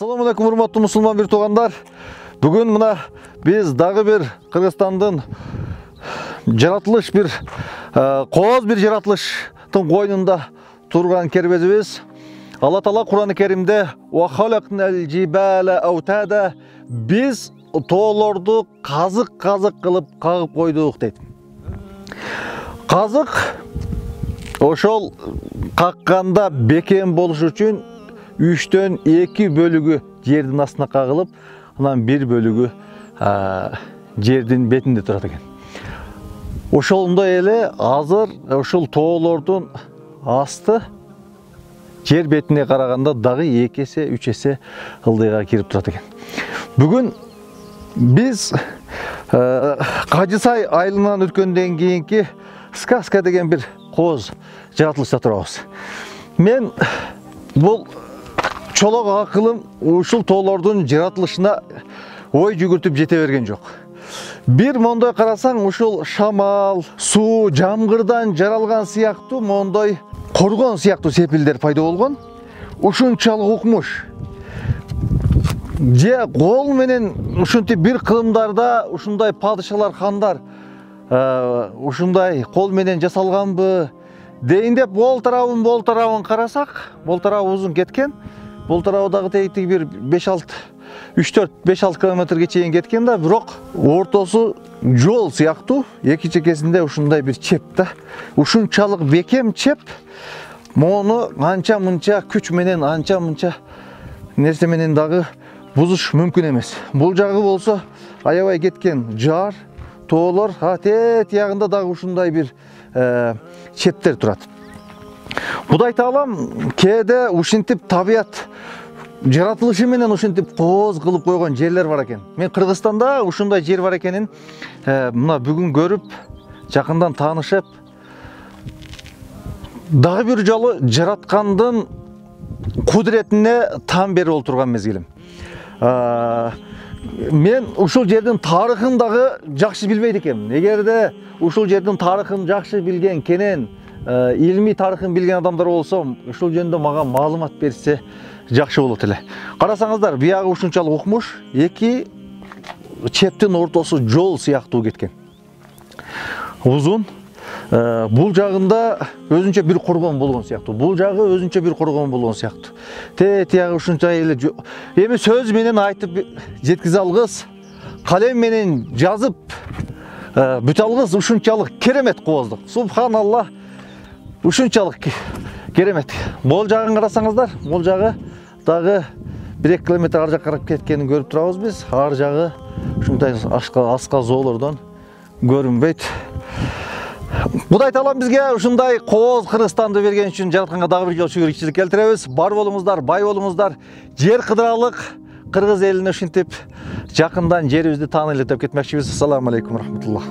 Assalamu alaikum урматтуу мусулман бир туугандар. Бүгүн мына биз дагы бир Кыргызстандын жаратылыш бир кооз бир жаратылыштын койнунда турган кербезибиз. Алла Таала Кур'ан-ы Керимде "Ва халакнал жибала аутада" биз тоолорду казык-казык кылып кагып койдук дейт. Казык ошол какканда бекем болуш үчүн 3-төн 2 бөлүгү жердин астына кагылып, анан 1 бөлүгү жердин бетинде турат экен. Ошондой эле азыр ушул тоолордун асты жер бетине караганда дагы 2 эсе, 3 эсе ылдыйга кирип турат экен. Бүгүн биз Кажысай айылынан өткөндөн кийинки сказка деген бир кооз жаратылышта турабыз. Мен бул чолок акылым ушул тоолордун жаратылышына ой жүгүртүп жете берген жок. Бир мондой карасаң, ушул шамал, суу, жамгырдан жаралган сыяктуу мондой коргон сыяктуу сепилдер пайда болгон. Ушунчалык укмуш. Же кол менен ушинтип бир кылымдарда ушундай падышалар, хандар ушундай кол менен жасалганбы дейин деп бол тарабын карасак, бол тарабы узун кеткен. Бул тарабы дагы теги бир 3-4-5-6 километрге чейин кеткен да, бирок ортосу жол сыяктуу, эки чекесинде ушундай бир чеп да. Ушунчалык бекем чеп, мону анча-мынча күч менен, анча-мынча нерсе менен дагы бузуш мүмкүн эмес. Бул жагы болсо аябай кеткен жар, тоолор, тиягында дагы ушундай бир чептер турат. Буду айта алам, кээде ушинтип табият жаратылышы менен ушинтип кооз кылып койгон жерлер бар экен. Мен Кыргызстанда ушундай жер бар экенин мына бүгүн көрүп, жакындан таанышып, дагы бир жолу жараткандын кудуретине таан берип олтурган мезгилим. Мен ушул жердин тарыхын дагы жакшы билбейт экенмин. Эгерде ушул жердин тарыхын жакшы билген, кенен илмий тарыхын билген адамдар болсо, ушул жөнүндө мага маалымат берсе жакшы болот эле. Карасаңыздар, биягы ушунчалык укмуш, 2 чептин ортосу жол сыяктуу кеткен. Узун. Бул жагында өзүнчө бир коргон болгон сыяктуу. Бул жагы өзүнчө бир коргон болгон сыяктуу. Тиягы ушунча эле эми сөз менен айтып жеткизе алгыс, калем менен жазып бүтө алгыс ушунчалык керемет кооздук. Субханалла. Ушунчалык керемет. Бул жагын карасаңыздар, бул жагы дагы 1-2 километр ар жакка карап кеткенин көрүп турабыз биз. Ар жагы ушундай аска зоолордон көрүнбөйт. Буду айта алам, бизге ушундай кооз Кыргызстанды берген үчүн жаратканга дагы бир жолу шүгүрчүлүк келтиребиз. Бар болуңуздар, бай болуңуздар. Жер кыдыралык Кыргыз элине ушинтип жакындан жерибизди таанылып деп кетмекчибиз. Ассаламу алейкум рахматуллах.